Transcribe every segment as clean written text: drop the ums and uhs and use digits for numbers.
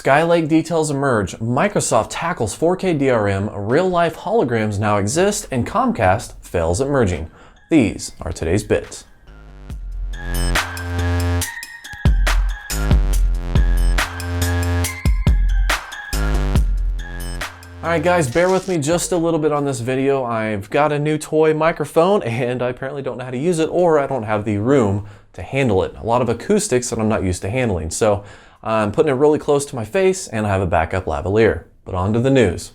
Skylake details emerge, Microsoft tackles 4K DRM, real-life holograms now exist, and Comcast fails at merging. These are today's bits. Alright guys, bear with me just a little bit on this video. I've got a new toy microphone and I apparently don't know how to use it, or I don't have the room to handle it. A lot of acoustics that I'm not used to handling. So I'm putting it really close to my face and I have a backup lavalier. But on to the news.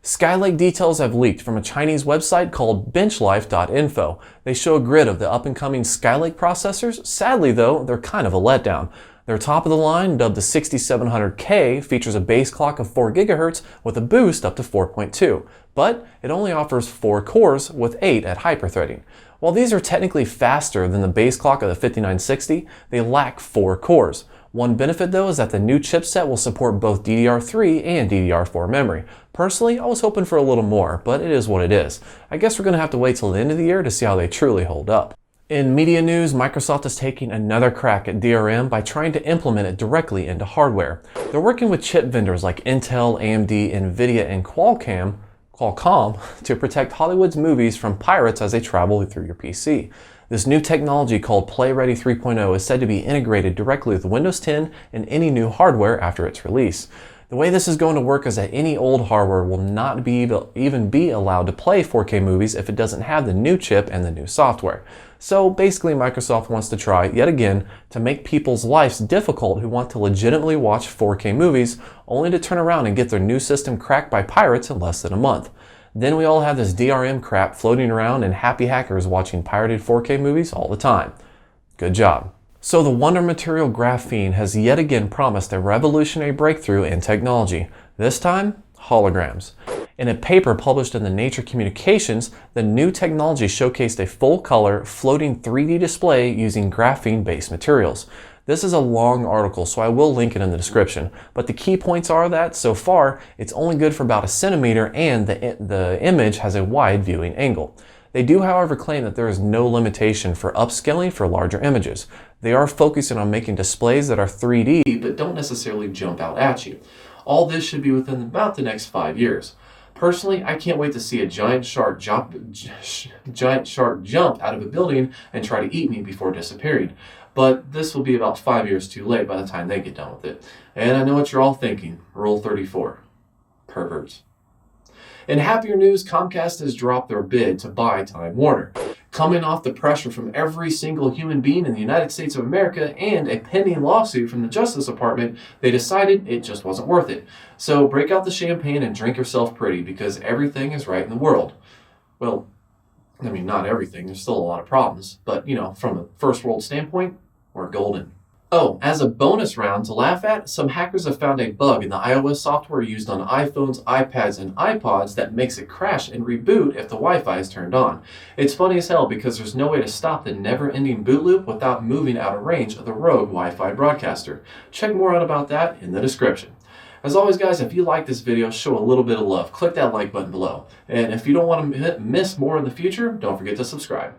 Skylake details have leaked from a Chinese website called benchlife.info. They show a grid of the up-and-coming Skylake processors. Sadly though, they're kind of a letdown. Their top of the line, dubbed the 6700K, features a base clock of 4 GHz with a boost up to 4.2, but it only offers 4 cores with 8 at hyperthreading. While these are technically faster than the base clock of the 5960, they lack 4 cores. One benefit though is that the new chipset will support both DDR3 and DDR4 memory. Personally, I was hoping for a little more, but it is what it is. I guess we're going to have to wait till the end of the year to see how they truly hold up. In media news, Microsoft is taking another crack at DRM by trying to implement it directly into hardware. They're working with chip vendors like Intel, AMD, Nvidia, and Qualcomm to protect Hollywood's movies from pirates as they travel through your PC. This new technology called PlayReady 3.0 is said to be integrated directly with Windows 10 and any new hardware after its release. The way this is going to work is that any old hardware will not even be allowed to play 4K movies if it doesn't have the new chip and the new software. So basically Microsoft wants to try, yet again, to make people's lives difficult who want to legitimately watch 4K movies, only to turn around and get their new system cracked by pirates in less than a month. Then we all have this DRM crap floating around and happy hackers watching pirated 4K movies all the time. Good job. So the wonder material graphene has yet again promised a revolutionary breakthrough in technology. This time, holograms. In a paper published in the Nature Communications, the new technology showcased a full-color, floating 3D display using graphene-based materials. This is a long article, so I will link it in the description, but the key points are that, so far, it's only good for about a centimeter and the image has a wide viewing angle. They do, however, claim that there is no limitation for upscaling for larger images. They are focusing on making displays that are 3D, but don't necessarily jump out at you. All this should be within about the next 5 years. Personally, I can't wait to see a giant shark jump out of a building and try to eat me before disappearing. But this will be about 5 years too late by the time they get done with it. And I know what you're all thinking. Rule 34. Perverts. In happier news, Comcast has dropped their bid to buy Time Warner. Coming off the pressure from every single human being in the United States of America and a pending lawsuit from the Justice Department, they decided it just wasn't worth it. So break out the champagne and drink yourself pretty, because everything is right in the world. Well, I mean, not everything. There's still a lot of problems. But, you know, from a first world standpoint, we're golden. Oh, as a bonus round to laugh at, some hackers have found a bug in the iOS software used on iPhones, iPads, and iPods that makes it crash and reboot if the Wi-Fi is turned on. It's funny as hell because there's no way to stop the never-ending boot loop without moving out of range of the rogue Wi-Fi broadcaster. Check more out about that in the description. As always guys, if you like this video, show a little bit of love. Click that like button below. And if you don't want to miss more in the future, don't forget to subscribe.